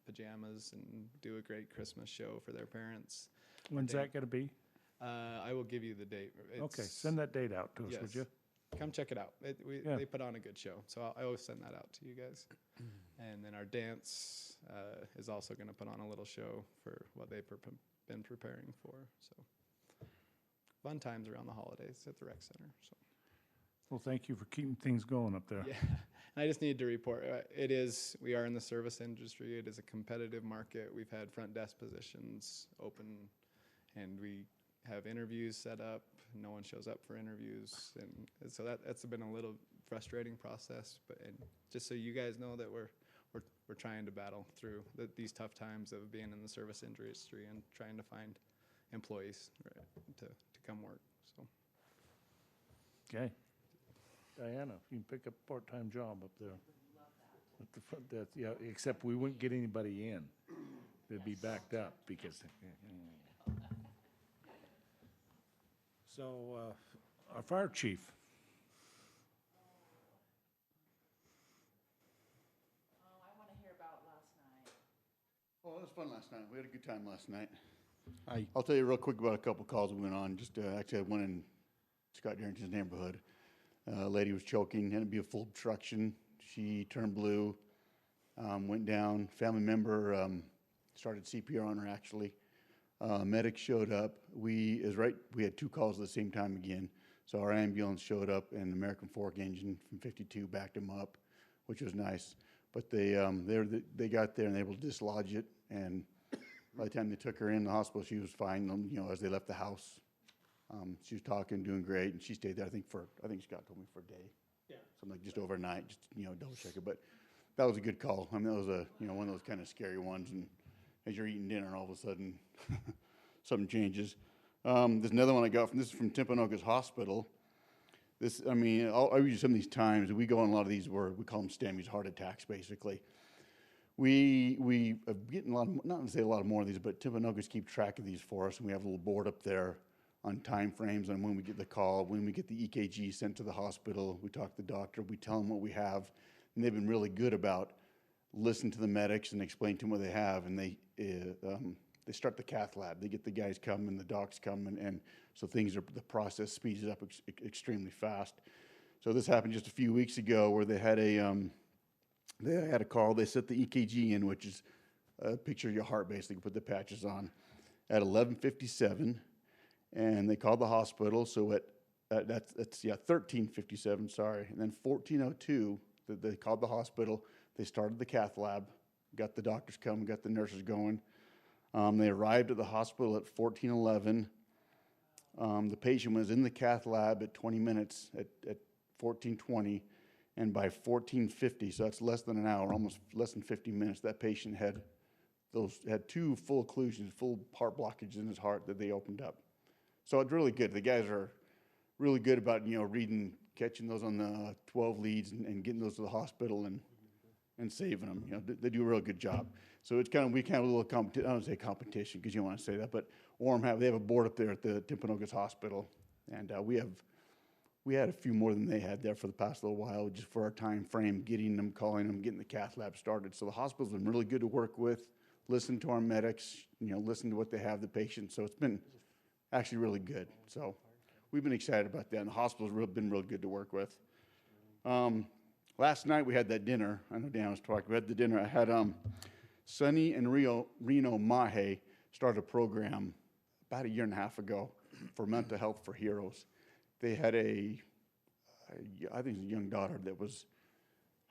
pajamas and do a great Christmas show for their parents. When's that going to be? I will give you the date. Okay, send that date out to us, would you? Come check it out. Yeah. They put on a good show, so I always send that out to you guys. And then our dance is also going to put on a little show for what they've been preparing for. So fun times around the holidays at the rec center. So. Well, thank you for keeping things going up there. Yeah, and I just need to report. We are in the service industry. It is a competitive market. We've had front desk positions open, and we have interviews set up. No one shows up for interviews, and so that's been a little frustrating process. But and just so you guys know that we're trying to battle through these tough times of being in the service industry and trying to find employees to come work. So. Okay. Diana, you can pick up a part-time job up there. At the front desk, yeah, except we wouldn't get anybody in. They'd be backed up because. So, our fire chief. I want to hear about last night. Well, it was fun last night. We had a good time last night. Hi. I'll tell you real quick about a couple calls we went on. Just actually, I went in Scott Darrington's neighborhood. A lady was choking, had to be a full obstruction. She turned blue, went down. Family member started CPR on her, actually. Medic showed up. We had 2 calls at the same time again. So our ambulance showed up, and the American Fork engine from 52 backed him up, which was nice. But they got there and they were able to dislodge it. And by the time they took her in the hospital, she was fine. You know, as they left the house. She was talking, doing great, and she stayed there. I think Scott told me for a day, something like just overnight, just double check it. But that was a good call. I mean, that was one of those kind of scary ones. And as you're eating dinner, all of a sudden, something changes. There's another one I got from Timpanogos Hospital. I use some of these times. We go on a lot of these where we call them STEMIs, heart attacks, basically. We are getting a lot of, not to say a lot more of these, but Timpanogos keep track of these for us, and we have a little board up there on time frames on when we get the call, when we get the EKG sent to the hospital. We talk to the doctor, we tell them what we have, and they've been really good about listening to the medics and explain to them what they have, and they start the cath lab. They get the guys coming, the docs coming, and so the process speeds it up extremely fast. So this happened just a few weeks ago where they had a call. They set the EKG in, which is a picture of your heart, basically, put the patches on, at 11:57. And they called the hospital, so that's 13:57, sorry. And then 14:02, they called the hospital. They started the cath lab. got the doctors coming, got the nurses going. They arrived at the hospital at 14:11. The patient was in the cath lab at 20 minutes at 14:20, and by 14:50, so that's less than an hour, almost less than 50 minutes, that patient had 2 full occlusions, full heart blockages in his heart that they opened up. So it's really good. The guys are really good about, reading, catching those on the 12 leads and getting those to the hospital and saving them. They do a real good job. So it's we have a little competition. I don't say competition because you don't want to say that, but they have a board up there at the Timpanogos Hospital, and we had a few more than they had there for the past little while, just for our time frame, getting them, calling them, getting the cath lab started. So the hospital's been really good to work with. Listen to our medics, listen to what they have, the patients. So it's been actually really good. So we've been excited about that, and the hospital's been real good to work with. Last night we had that dinner. I know Dan was talking. We had the dinner. I had Sonny and Reno Mahe started a program about 1.5 years ago for Mental Health for Heroes. They had I think a young daughter that was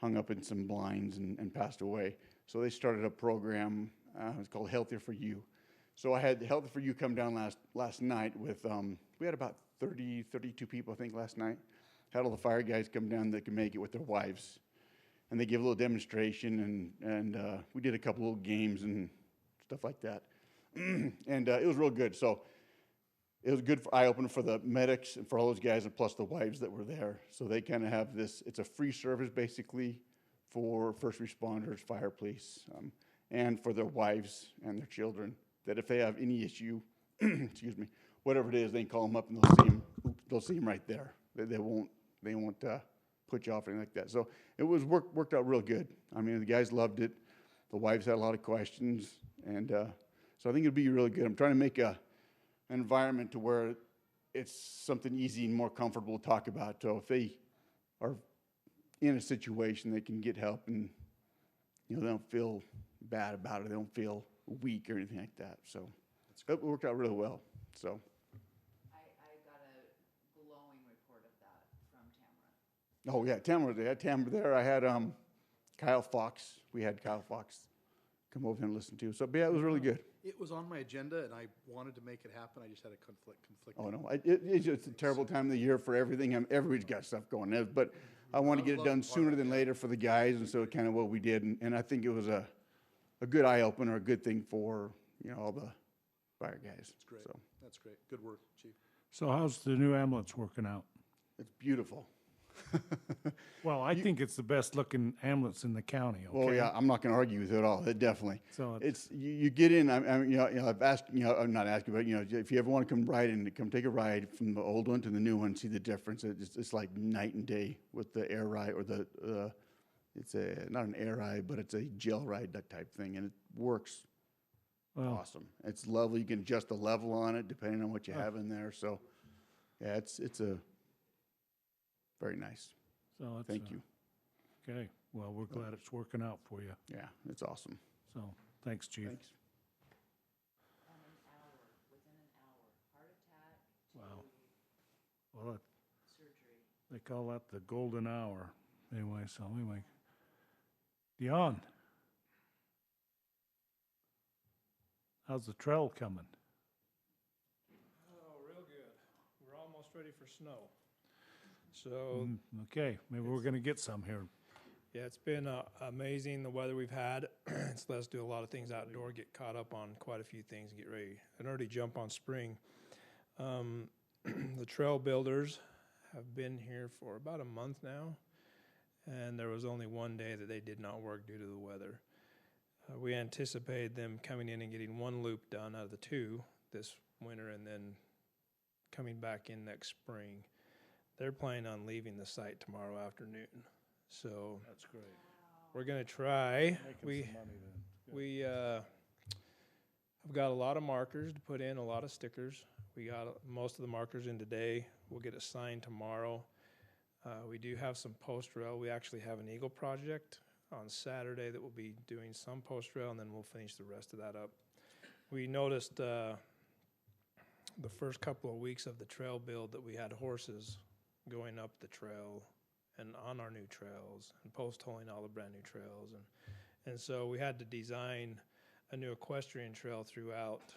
hung up in some blinds and passed away. So they started a program. It's called Healthier for You. So I had Healthier for You come down last night with, we had about 32 people, I think, last night. Had all the fire guys come down that could make it with their wives. And they gave a little demonstration, and we did a couple little games and stuff like that. And it was real good. So it was good eye-opener for the medics and for all those guys, and plus the wives that were there. So they kind of have this, it's a free service basically for first responders, fire, police, and for their wives and their children, that if they have any issue, excuse me, whatever it is, they can call them up and they'll see them right there. They won't put you off or anything like that. So it was worked out real good. I mean, the guys loved it. The wives had a lot of questions, and so I think it'll be really good. I'm trying to make an environment to where it's something easy and more comfortable to talk about. So if they are in a situation, they can get help, and they don't feel bad about it. They don't feel weak or anything like that. So it worked out really well. So I got a glowing report of that from Tamara. oh yeah, Tamara. They had Tamara there. I had Kyle Fox. We had Kyle Fox come over and listen to. So yeah, it was really good. It was on my agenda, and I wanted to make it happen. I just had a conflict. Oh no, it's just a terrible time of the year for everything. Everybody's got stuff going on, but I want to get it done sooner than later for the guys, and so kind of what we did, and I think it was a good eye opener, a good thing for all the fire guys. That's great. So That's great. Good work, Chief. So how's the new ambulance working out? it's beautiful. Well, I think it's the best looking ambulance in the county. Okay? Well, yeah, I'm not going to argue with it at all. It definitely. So it's you get in. I've asked. I'm not asking, but if you ever want to come take a ride from the old one to the new one, see the difference. It's like night and day with the air ride or it's not an air ride, but it's a gel ride, that type thing, and it works. Well, awesome. It's lovely. You can adjust the level on it depending on what you have in there. So, yeah, it's a very nice. So thank you. Okay. Well, we're glad it's working out for you. Yeah, it's awesome. So thanks, Chief. Thanks. Within an hour, heart attack to Wow. Well, surgery. they call that the golden hour. Anyway, Dion, how's the trail coming? Oh, real good. We're almost ready for snow. So, Okay, maybe we're going to get some here. yeah, it's been amazing the weather we've had. It's let us do a lot of things outdoor, get caught up on quite a few things, and get ready and already jump on spring. The trail builders have been here for about a month now, and there was only one day that they did not work due to the weather. We anticipated them coming in and getting one loop done out of the 2 this winter and then coming back in next spring. They're planning on leaving the site tomorrow afternoon. So That's great. we're going to try. Making some money then. We have got a lot of markers to put in, a lot of stickers. We got most of the markers in today. We'll get it signed tomorrow. We do have some post-rail. We actually have an Eagle project on Saturday that will be doing some post-rail, and then we'll finish the rest of that up. We noticed the first couple of weeks of the trail build that we had horses going up the trail and on our new trails and post-holing all the brand new trails. And so we had to design a new equestrian trail throughout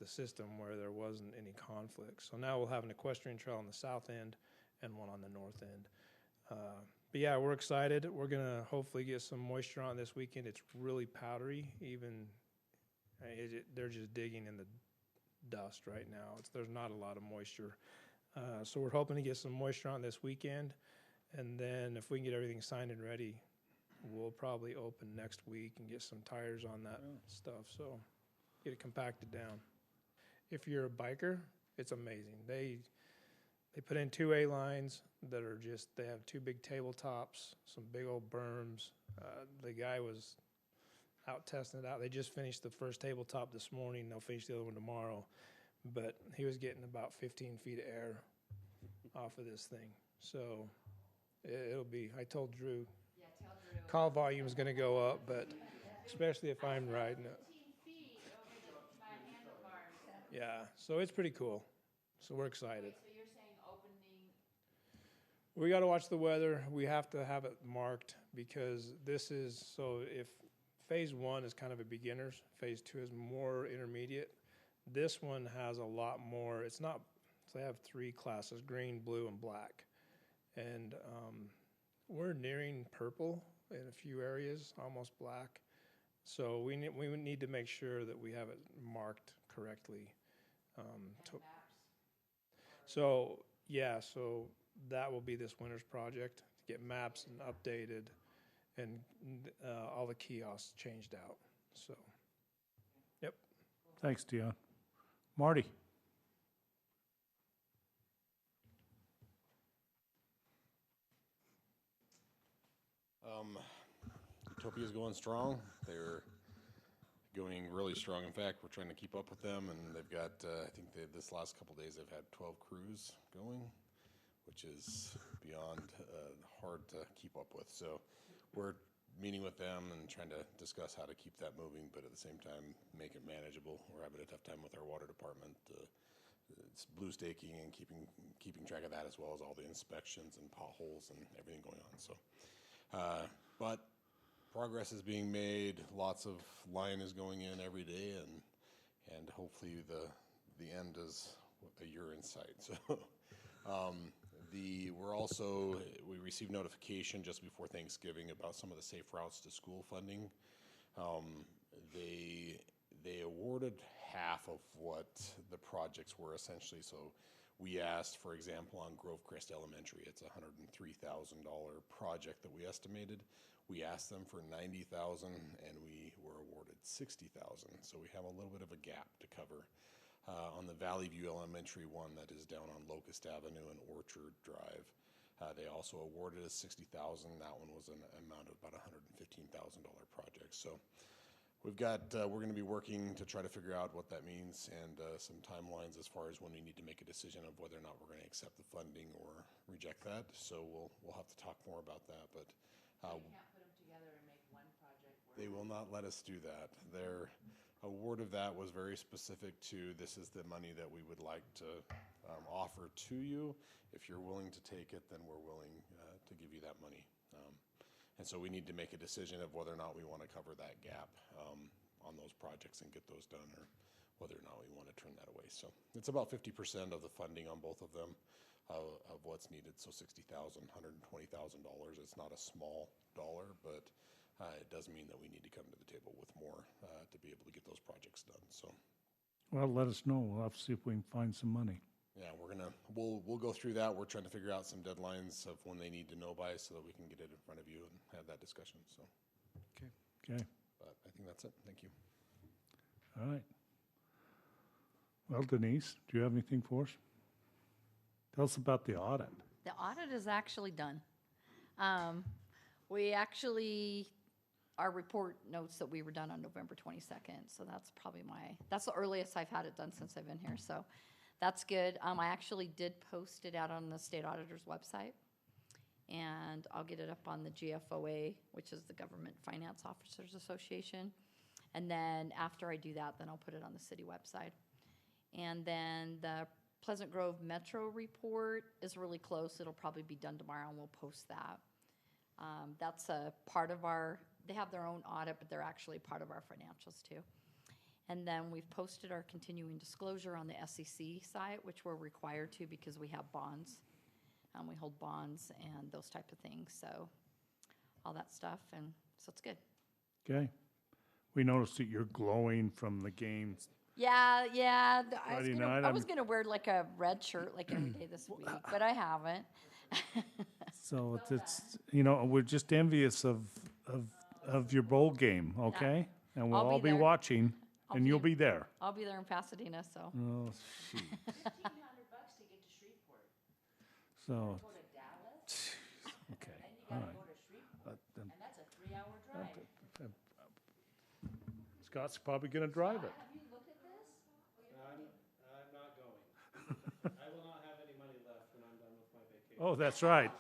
the system where there wasn't any conflict. So now we'll have an equestrian trail on the south end and one on the north end. But yeah, we're excited. We're gonna hopefully get some moisture on this weekend. It's really powdery. Even they're just digging in the dust right now. There's not a lot of moisture. So we're hoping to get some moisture on this weekend. And then if we can get everything signed and ready, we'll probably open next week and get some tires on that stuff. So get it compacted down. If you're a biker, it's amazing. They put in 2 A-lines that are just, they have 2 big tabletops, some big old berms. The guy was out testing it out. They just finished the first tabletop this morning. They'll finish the other one tomorrow. But he was getting about 15 feet of air off of this thing. So it'll be, I told Drew, call volume is going to go up, but especially if I'm riding it. Yeah, so it's pretty cool. So we're excited. So you're saying opening? We got to watch the weather. We have to have it marked because this is, so if phase 1 is kind of a beginner's, phase 2 is more intermediate. This one has a lot more. It's not, so they have 3 classes, green, blue, and black. And we're nearing purple in a few areas, almost black. So we need to make sure that we have it marked correctly. So that will be this winter's project, to get maps and updated and all the kiosks changed out. So, yep. Thanks, Dion. Marty? Utopia's going strong. They're going really strong. In fact, we're trying to keep up with them, and they've got, I think this last couple days they've had 12 crews going, which is beyond hard to keep up with. So we're meeting with them and trying to discuss how to keep that moving, but at the same time, make it manageable. We're having a tough time with our water department. It's blue staking and keeping track of that, as well as all the inspections and potholes and everything going on. So, but progress is being made. Lots of line is going in every day, and hopefully the end is a year in sight. So we received notification just before Thanksgiving about some of the Safe Routes to School funding. They awarded half of what the projects were essentially. So we asked, for example, on Grove Crest Elementary, it's a $103,000 project that we estimated. We asked them for $90,000 and we were awarded $60,000. So we have a little bit of a gap to cover. On the Valley View Elementary one that is down on Locust Avenue and Orchard Drive, they also awarded us $60,000. That one was an amount of about $115,000 project. So we're going to be working to try to figure out what that means and some timelines as far as when we need to make a decision of whether or not we're going to accept the funding or reject that. So we'll have to talk more about that. But You can't put them together and make one project work. they will not let us do that. Their award of that was very specific to, this is the money that we would like to offer to you. If you're willing to take it, then we're willing to give you that money. And so we need to make a decision of whether or not we want to cover that gap on those projects and get those done, or whether or not we want to turn that away. So it's about 50% of the funding on both of them of what's needed. So $60,000, $120,000. It's not a small dollar, but it does mean that we need to come to the table with more to be able to get those projects done. So, Well, let us know. We'll have to see if we can find some money. yeah, we'll go through that. We're trying to figure out some deadlines of when they need to know by so that we can get it in front of you and have that discussion. So, Okay. but I think that's it. Thank you. All right. Well, Denise, do you have anything for us? Tell us about the audit. The audit is actually done. Our report notes that we were done on November 22nd, so that's the earliest I've had it done since I've been here, so that's good. I actually did post it out on the state auditor's website, and I'll get it up on the GFOA, which is the Government Finance Officers Association, and then after I do that, then I'll put it on the city website. And then the Pleasant Grove Metro report is really close. It'll probably be done tomorrow, and we'll post that. That's a part of our they have their own audit, but they're actually part of our financials too. And then we've posted our continuing disclosure on the SEC site, which we're required to because we have bonds. We hold bonds and those type of things, so all that stuff, and so it's good. Okay. We noticed that you're glowing from the games. Yeah. Friday night, I was gonna wear like a red shirt like every day this week, but I haven't. So it's we're just envious of your bowl game, okay? And we'll I'll be all be there. watching, and you'll be there. I'll be there in Pasadena, so. Oh, shoot. $1,500 to get to Shreveport. So, Go to Dallas, okay, then you all gotta right. go to Shreveport, and that's a 3-hour drive. Scott's probably gonna drive it. Have you looked at this? I'm not going. I will not have any money left when I'm done with my vacation. Oh, that's right.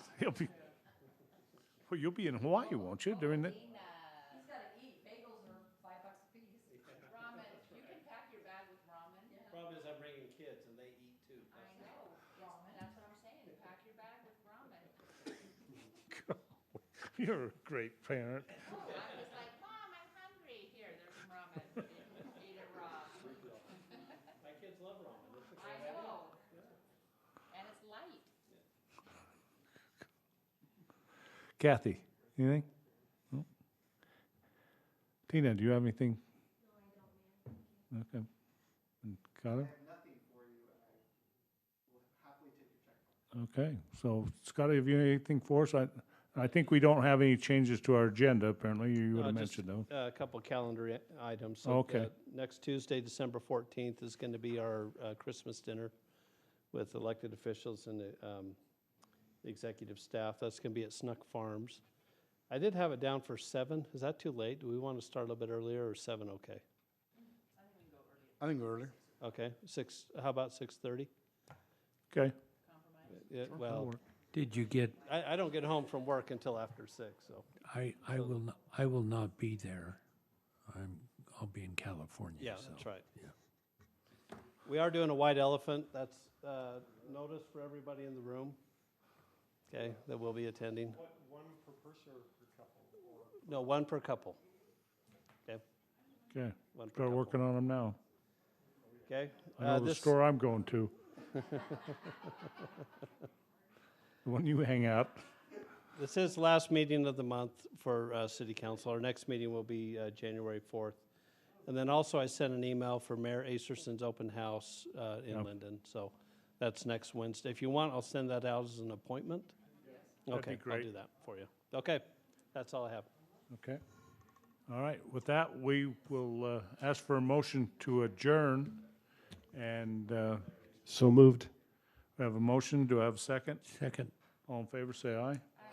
Well, you'll be in Hawaii, won't you, during the? He's gotta eat. Bagels are $5 a piece. Ramen, you can pack your bag with ramen. Problem is I'm bringing kids and they eat too. I know, ramen, that's what I'm saying. Pack your bag with ramen. You're a great parent. Oh, I was like, Mom, I'm hungry. Here, there's some ramen. Eat it raw. My kids love ramen. I know. And it's light. Kathy, anything? No? Tina, do you have anything? No, I don't, man. Okay. And Connor? Nothing for you, and I will happily take your check. Okay, so Scotty, have you anything for us? I think we don't have any changes to our agenda, apparently. You would have Just mentioned those. a couple calendar items. So, Okay. Next Tuesday, December 14th, is going to be our Christmas dinner with elected officials and the executive staff. That's going to be at Snook Farms. I did have it down for 7. Is that too late? Do we want to start a little bit earlier, or 7 okay? I think earlier. Okay, 6, how about 6:30? Okay. Yeah, well, Did you get, I don't get home from work until after 6, so. I will not be there. I'll be in California. Yeah, so, that's right. yeah. We are doing a white elephant. That's notice for everybody in the room. Okay, that will be attending. One per person or per couple? No, one per couple. Okay, Okay, one per start couple. working on them now. Okay. I know the this- store I'm going to. The one you hang out. This is last meeting of the month for city council. Our next meeting will be January 4th. And then also I sent an email for Mayor Acerson's open house in Yep. Linden. So that's next Wednesday. If you want, I'll send that out as an appointment. That'd Okay, be great. I'll do that for you. Okay, that's all I have. Okay. All right, with that, we will ask for a motion to adjourn. And So moved. we have a motion. Do I have a second? Second. All in favor, say aye.